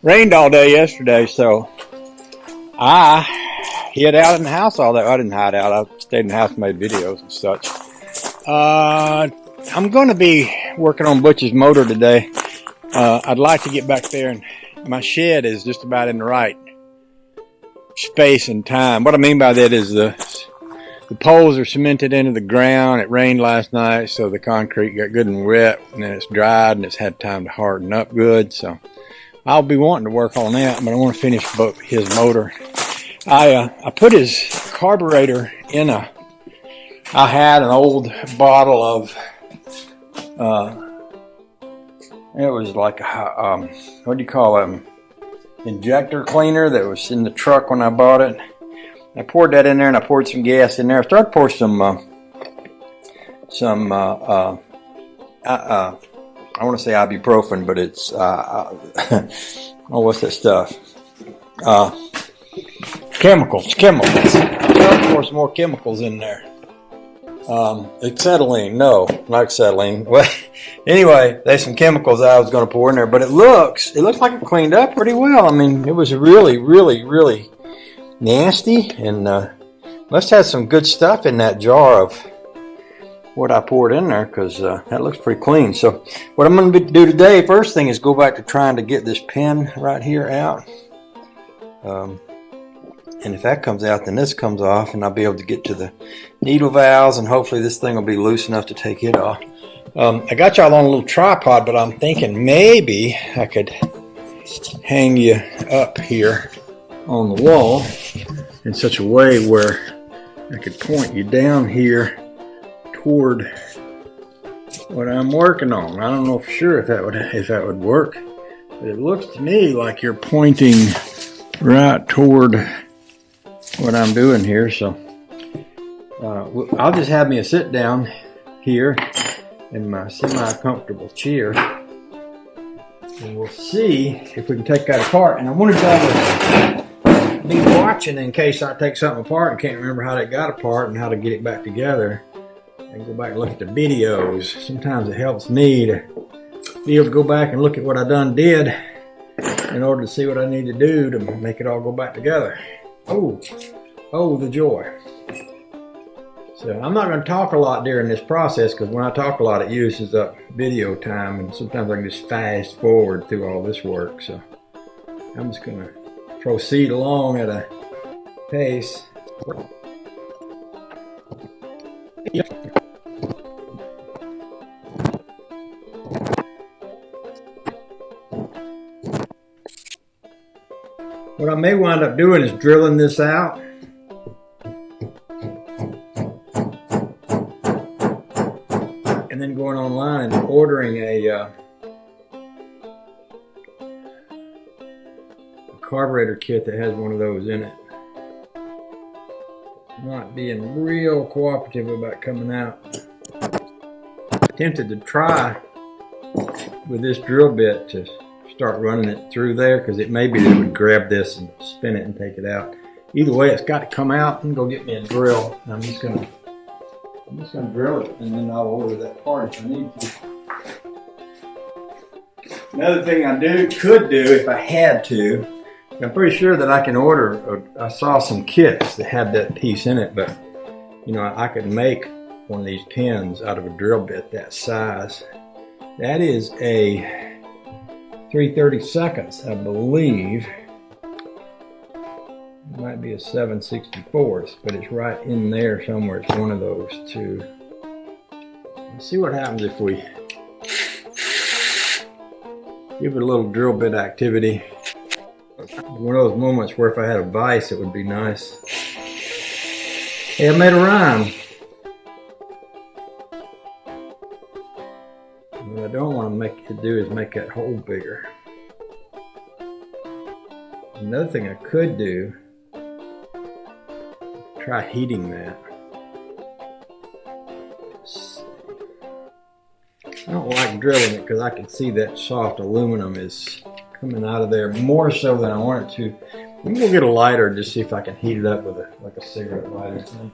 Rained all day yesterday, so I hid out in the house all day. I didn't hide out. I stayed in the house and made videos and such. I'm going to be working on Butch's motor today. I'd like to get back there, and my shed is just about in the right space and time. What I mean by that is the poles are cemented into the ground. It rained last night, so the concrete got good and wet, and then it's dried, and it's had time to harden up good. So I'll be wanting to work on that, but I want to finish his motor. I put his carburetor in I had an old bottle of, it was like a, what do you call them? Injector cleaner that was in the truck when I bought it. I poured that in there, and I poured some gas in there. I started pouring I want to say ibuprofen, but it's oh, what's that stuff? Chemicals. I started to pour some more chemicals in there. Acetylene, no, not acetylene. Well, anyway, there's some chemicals I was going to pour in there, but it looks like it cleaned up pretty well. I mean, it was really nasty, and must have some good stuff in that jar of what I poured in there, because that looks pretty clean. So what I'm going to do today, first thing, is go back to trying to get this pin right here out. And if that comes out, then this comes off, and I'll be able to get to the needle valves, and hopefully this thing will be loose enough to take it off. I got y'all on a little tripod, but I'm thinking maybe I could hang you up here on the wall in such a way where I could point you down here toward what I'm working on. I don't know for sure if that would work, but it looks to me like you're pointing right toward what I'm doing here. So I'll just have me a sit down here in my semi-comfortable chair, and we'll see if we can take that apart. And I wanted y'all to be watching in case I take something apart and can't remember how that got apart and how to get it back together, and go back and look at the videos. Sometimes it helps me to be able to go back and look at what I done did in order to see what I need to do to make it all go back together. Oh, the joy. So I'm not going to talk a lot during this process, because when I talk a lot it uses up video time, and sometimes I can just fast forward through all this work. So I'm just going to proceed along at a pace. What I may wind up doing is drilling this out, and then going online and ordering a carburetor kit that has one of those in it. Not being real cooperative about coming out. Tempted to try with this drill bit to start running it through there, because it may be that it would grab this and spin it and take it out. Either way, it's got to come out. And go get me a drill. I'm just gonna drill it, and then I'll order that part if I need to. Another thing I could do if I had to, I'm pretty sure that I can order. I saw some kits that had that piece in it, but you know, I could make one of these pins out of a drill bit that size. That is a 3/32, I believe. It might be a 7/64, but it's right in there somewhere. It's one of those two. Let's see what happens if we give it a little drill bit activity. One of those moments where if I had a vise, it would be nice. Hey, I made a rhyme. What I don't want to make that hole bigger. Another thing I could do, try heating that. I don't like drilling it because I can see that soft aluminum is coming out of there more so than I want it to. I'm gonna get a lighter and just see if I can heat it up with like a cigarette lighter thing.